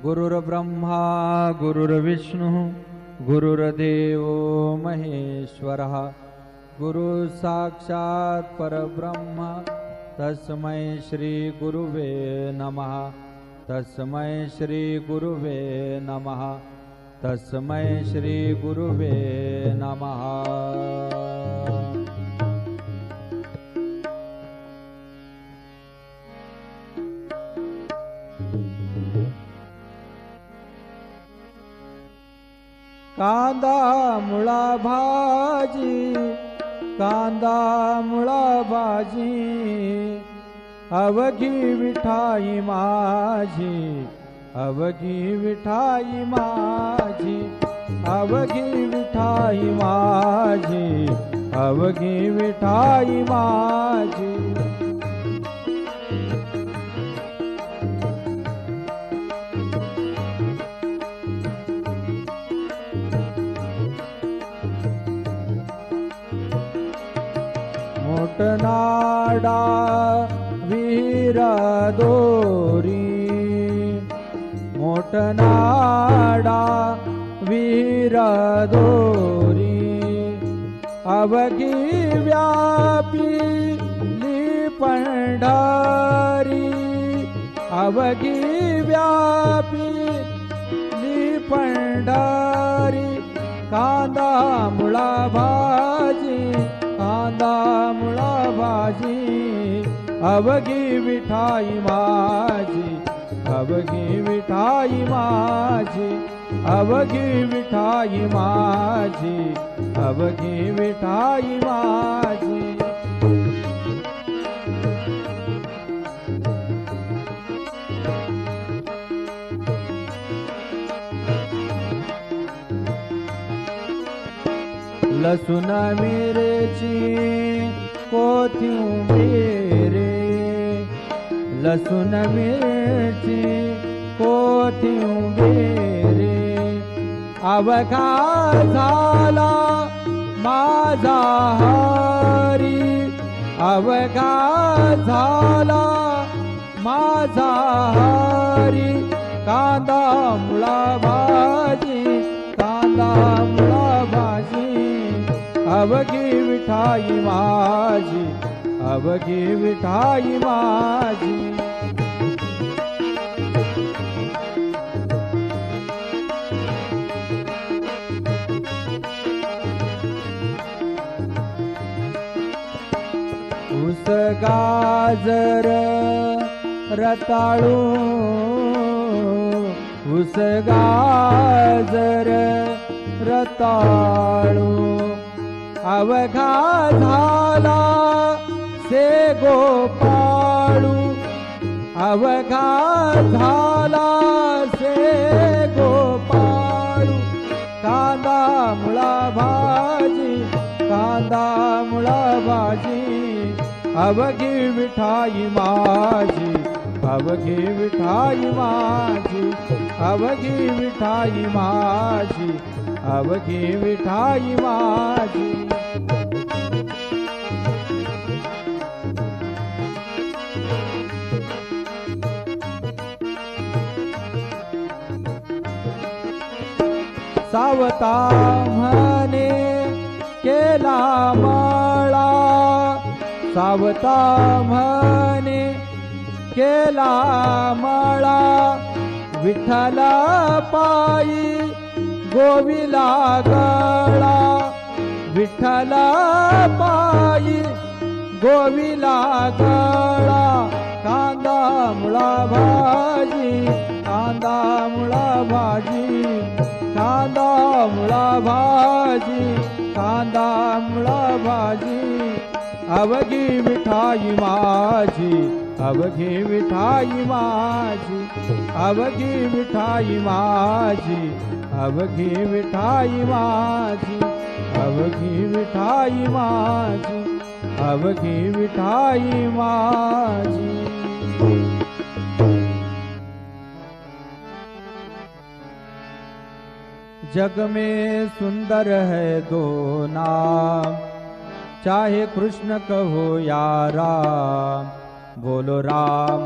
गुरुर्ब्रह्मा गुरुर्विष्णुः गुरुर्देवो महेश्वरः गुरु साक्षात् परब्रह्म तस्मै श्री गुरुवे नमः तस्मै श्री गुरुवे नमः तस्मै श्री गुरुवे नमः। कांदा मुळा भाजी कांदा मुळा भाजी अवघी विठाई माझी अवघी विठाई माझी अवघी विठाई माझी अवघी विठाई माझी। मोठनाडा वीर दोरी मोठनाडा वीर दोरी अवघी व्यापिली पंढरी अवघी व्यापिली पंढरी कांदा मुळा भाजी कांदा मुळा भाजी अवघी विठाई माझी अवघी विठाई माझी अवघी विठाई माझी अवघी विठाई माझी। लसूण मिरची कोथिंबीर लसूण मिरची कोथिंबीर अवघा झाला माझा हरी अवघा झाला माझा हरी कांदा मुळा भाजी कांदा मुळा भाजी अवघी विठाई माझी अवघी विठाई माझी। ऊस गाजर रताळू ऊस गाजर रताळू अवघा झाला से गोपाळू अवघा झाला से गोपाळू कांदा मुळा भाजी कांदा मुळा भाजी अवघी विठाई माझी अवघी विठाई माझी अवघी विठाई माझी अवघी विठाई माझी। सावता म्हणे केला मळा सावता म्हणे केला मळा विठ्ठल पायी गोविला गळा विठ्ठल पायी गोविला गळा कांदा मुळा भाजी कांदा मुळा भाजी कांदा मुळा भाजी कांदा मुळा भाजी अवघी विठाई माझी अवघी विठाई माझी अवघी विठाई माझी अवघी विठाई माझी अवघी विठाई माझी अवघी विठाई माझी। जग में सुंदर है दो नाम चाहे कृष्ण कहो या राम बोलो राम